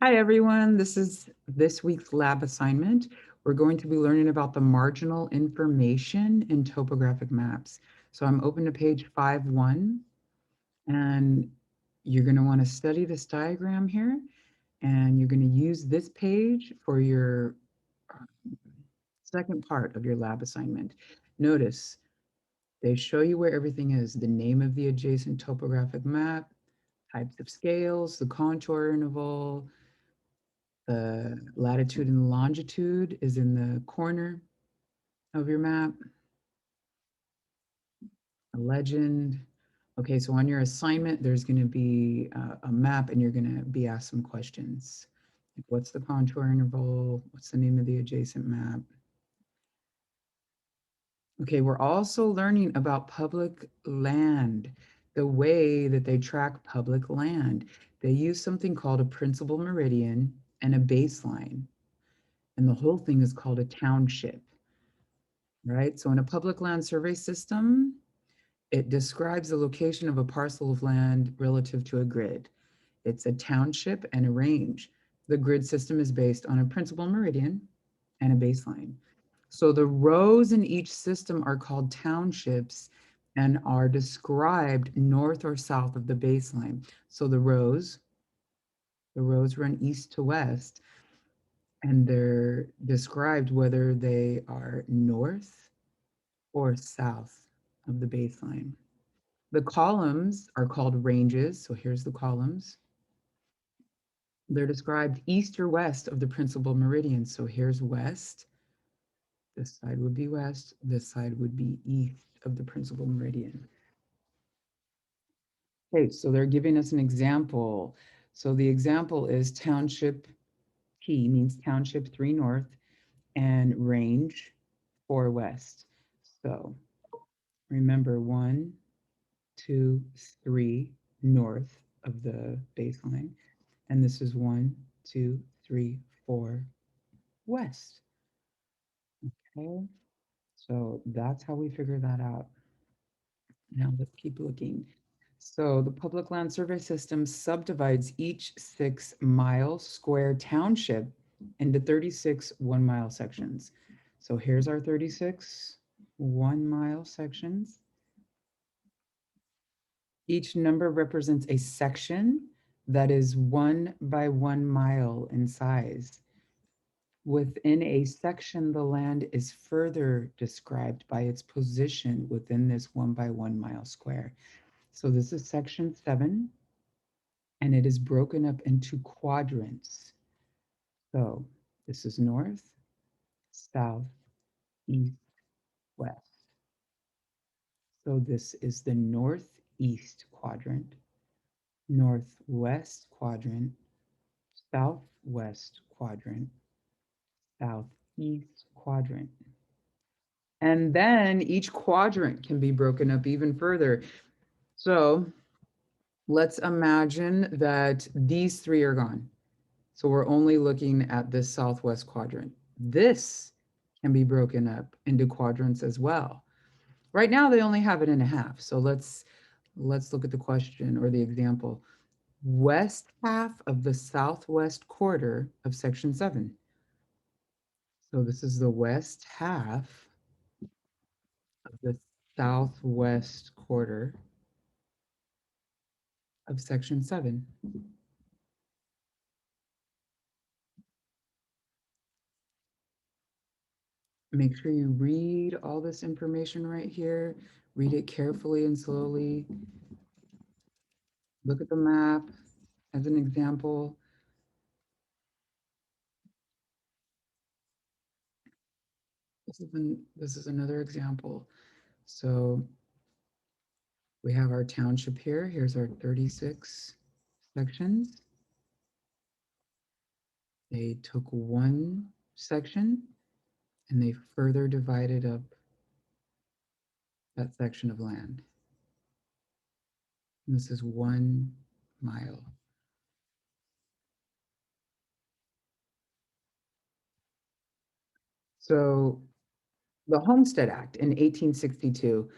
Hi, everyone. This is this week's lab assignment. We're going to be learning about the marginal information in topographic maps. So I'm open to page 5.1, and you're going to want to study this diagram here, and you're going to use this page for your second part of your lab assignment. Notice they show you where everything is, the name of the adjacent topographic map, types of scales, the contour interval, the latitude and longitude is in the corner of your map. A legend. Okay, so on your assignment, there's going to be a map and you're going to be asked some questions. Like, what's the contour interval? What's the name of the adjacent map? Okay, we're also learning about public land, the way that they track public land. They use something called a principal meridian and a baseline. And the whole thing is called a township. Right? So in a public land survey system, it describes the location of a parcel of land relative to a grid. It's a township and a range. The grid system is based on a principal meridian and a baseline. So the rows in each system are called townships and are described north or south of the baseline. So the rows run east to west, and they're described whether they are north or south of the baseline. The columns are called ranges. So here's the columns. They're described east or west of the principal meridian. So here's west. This side would be west. This side would be east of the principal meridian. Okay, so they're giving us an example. So the example is township P means township 3 north and range 4 west. So remember 1, 2, 3 north of the baseline. And this is 1, 2, 3, 4 west. Okay, so that's how we figure that out. Now let's keep looking. So the public land survey system subdivides each 6-mile square township into 36 1-mile sections. So here's our 36 1-mile sections. Each number represents a section that is 1 by 1 mile in size. Within a section, the land is further described by its position within this 1 by 1 mile square. So this is section 7, and it is broken up into quadrants. So this is north, south, east, west. So this is the northeast quadrant, northwest quadrant, southwest quadrant, southeast quadrant. And then each quadrant can be broken up even further. So let's imagine that these 3 are gone. So we're only looking at this southwest quadrant. This can be broken up into quadrants as well. Right now they only have it in a half. So let's look at the question or the example. West half of the southwest quarter of section 7. So this is the west half of the southwest quarter of section 7. Make sure you read all this information right here. Read it carefully and slowly. Look at the map as an example. This is another example. So we have our township here. Here's our 36 sections. They took one section and they further divided up that section of land. And this is 1 mile. So the Homestead Act in 1862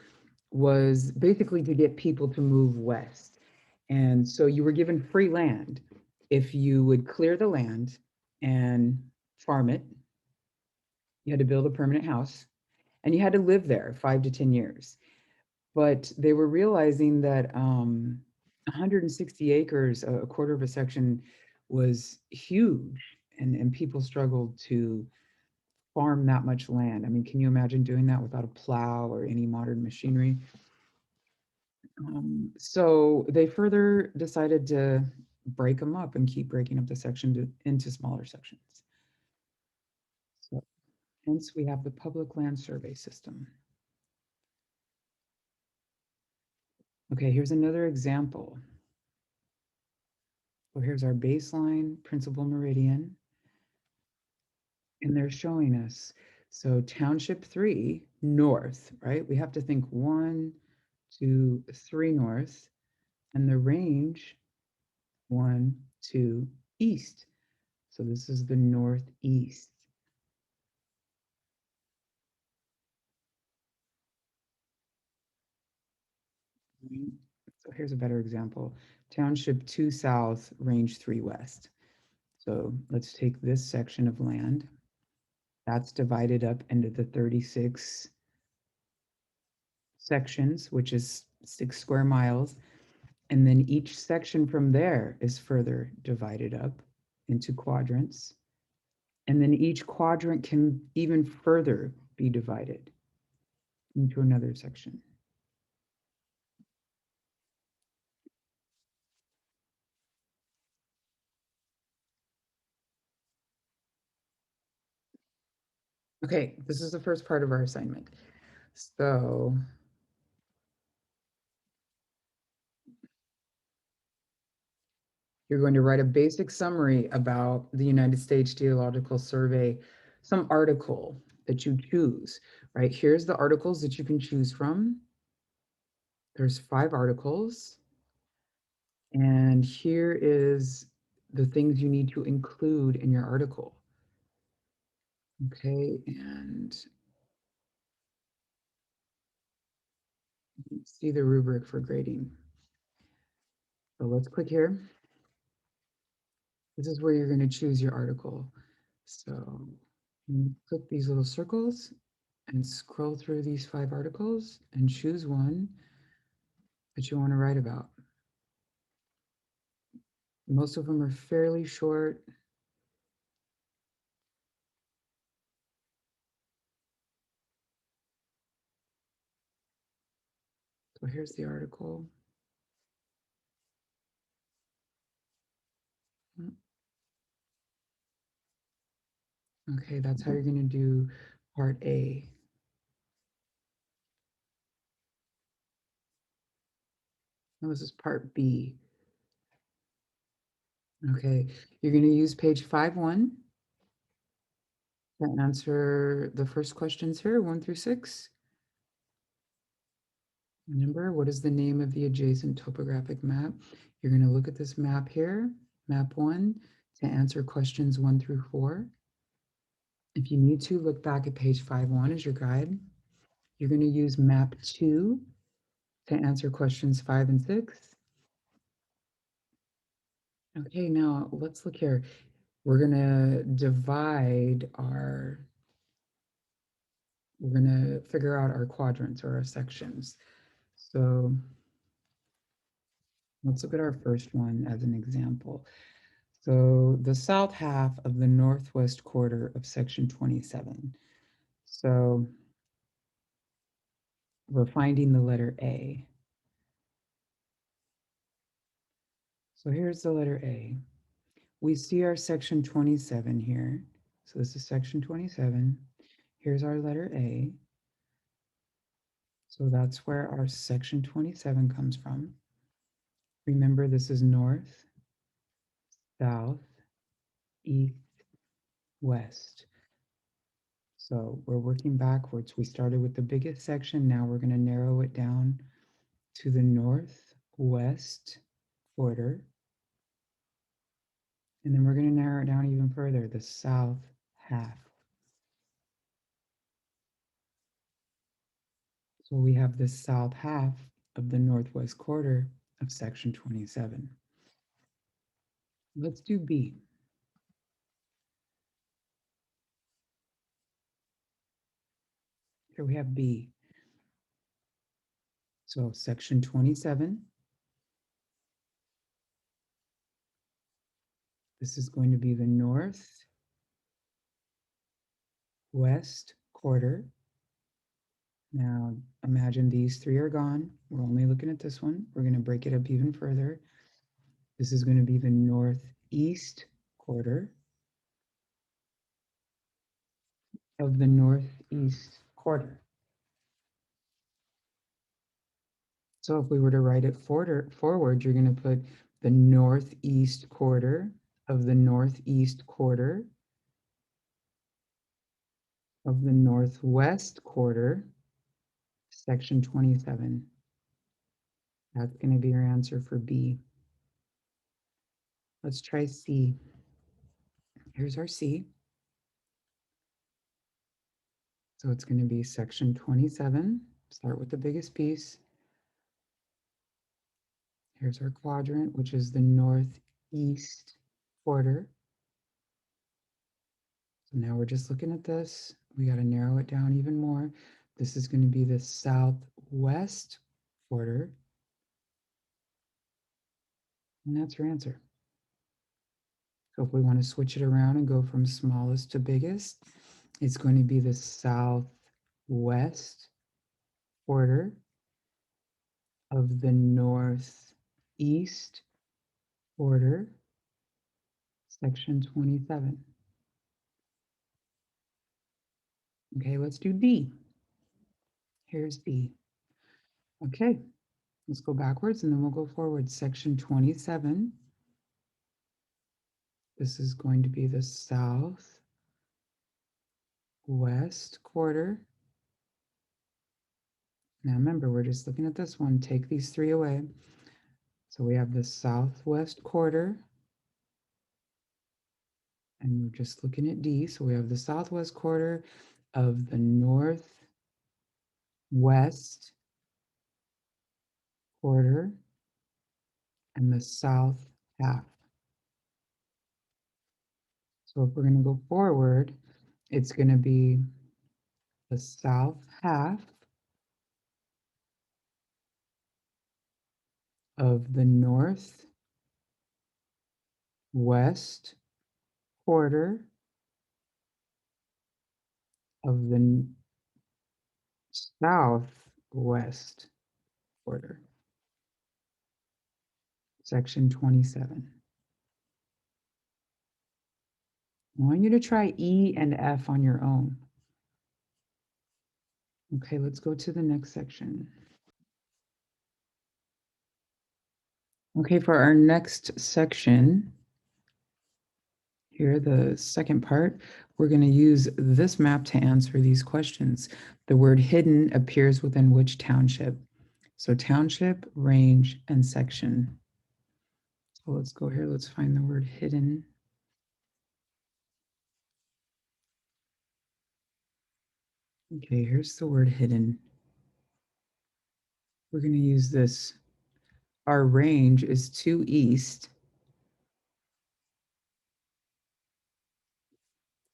was basically to get people to move west. And so you were given free land. If you would clear the land and farm it, you had to build a permanent house and you had to live there 5 to 10 years. But they were realizing that 160 acres, a quarter of a section, was huge, and people struggled to farm that much land. I mean, can you imagine doing that without a plow or any modern machinery? So they further decided to break them up and keep breaking up the section into smaller sections. So hence we have the public land survey system. Okay, here's another example. So here's our baseline principal meridian, and they're showing us. So township 3 north, right? We have to think 1, 2, 3 north, and the range 1, 2 east. So this is the northeast. So here's a better example. Township 2 south, range 3 west. So let's take this section of land. That's divided up into the 36 sections, which is 6 square miles. And then each section from there is further divided up into quadrants. And then each quadrant can even further be divided into another section. Okay, this is the first part of our assignment. So you're going to write a basic summary about the United States Geological Survey, some article that you choose, right? Here's the articles that you can choose from. There's 5 articles. And here is the things you need to include in your article. Okay, and see the rubric for grading. So let's click here. This is where you're going to choose your article. So click these little circles and scroll through these 5 articles and choose one that you want to write about. Most of them are fairly short. So here's the article. Okay, that's how you're going to do part A. Now this is part B. Okay, you're going to use page 5.1 to answer the first questions here, 1 through 6. Remember, what is the name of the adjacent topographic map? You're going to look at this map here, map 1, to answer questions 1 through 4. If you need to, look back at page 5.1 as your guide. You're going to use map 2 to answer questions 5 and 6. Okay, now let's look here. We're going to we're going to figure out our quadrants or our sections. So let's look at our first one as an example. So the south half of the northwest quarter of section 27. So we're finding the letter A. So here's the letter A. We see our section 27 here. So this is section 27. Here's our letter A. So that's where our section 27 comes from. Remember, this is north, south, east, west. So we're working backwards. We started with the biggest section. Now we're going to narrow it down to the northwest quarter. And then we're going to narrow it down even further, the south half. So we have the south half of the northwest quarter of section 27. Let's do B. Here we have B. So section 27, this is going to be the northwest quarter. Now imagine these three are gone. We're only looking at this one. We're going to break it up even further. This is going to be the northeast quarter of the northeast quarter. So if we were to write it forward, you're going to put the northeast quarter of the northeast quarter of the northwest quarter, section 27. That's going to be your answer for B. Let's try C. Here's our C. So it's going to be section 27. Start with the biggest piece. Here's our quadrant, which is the northeast quarter. So now we're just looking at this. We got to narrow it down even more. This is going to be the southwest quarter. And that's your answer. So if we want to switch it around and go from smallest to biggest, it's going to be the southwest quarter of the northeast quarter, section 27. Okay, let's do D. Here's D. Okay, let's go backwards and then we'll go forward. Section 27. This is going to be the southwest quarter. Now remember, we're just looking at this one. Take these three away. So we have the southwest quarter. And we're just looking at D. So we have the southwest quarter of the northwest quarter and the south half. So if we're going to go forward, it's going to be the south half of the northwest quarter of the southwest quarter, section 27. I want you to try E and F on your own. Okay, let's go to the next section. Okay, for our next section, here, the second part, we're going to use this map to answer these questions. The word hidden appears within which township? So township, range, and section. So let's go here, let's find the word hidden. Okay, here's the word hidden. We're going to use this. Our range is 2 east,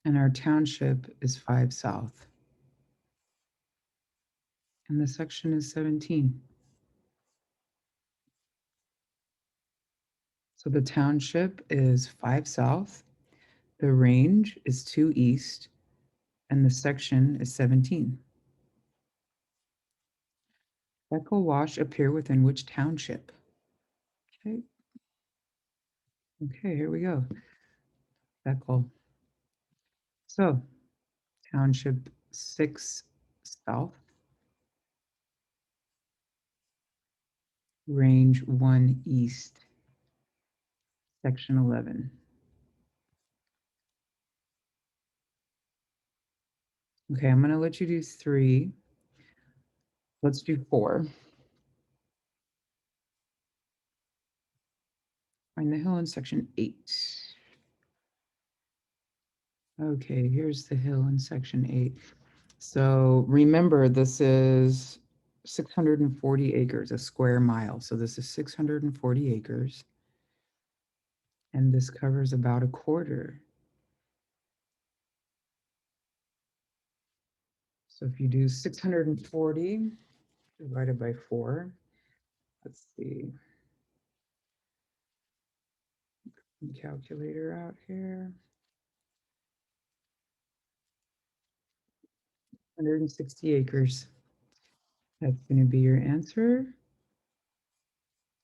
and our township is 5 south. And the section is 17. So the township is 5 south, the range is 2 east, and the section is 17. Echo Wash appear within which township? Okay. Okay, here we go. Echo. So, township 6 south, range 1 east, section 11. Okay, I'm going to let you do 3. Let's do 4. Find the hill in section 8. Okay, here's the hill in section 8. So remember, this is 640 acres, a square mile. So this is 640 acres. and this covers about a quarter. So if you do 640 divided by 4, let's see, calculator out here, 160 acres. That's going to be your answer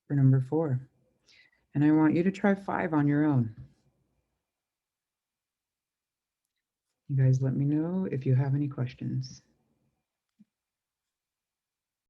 for number 4. And I want you to try 5 on your own. You guys let me know if you have any questions.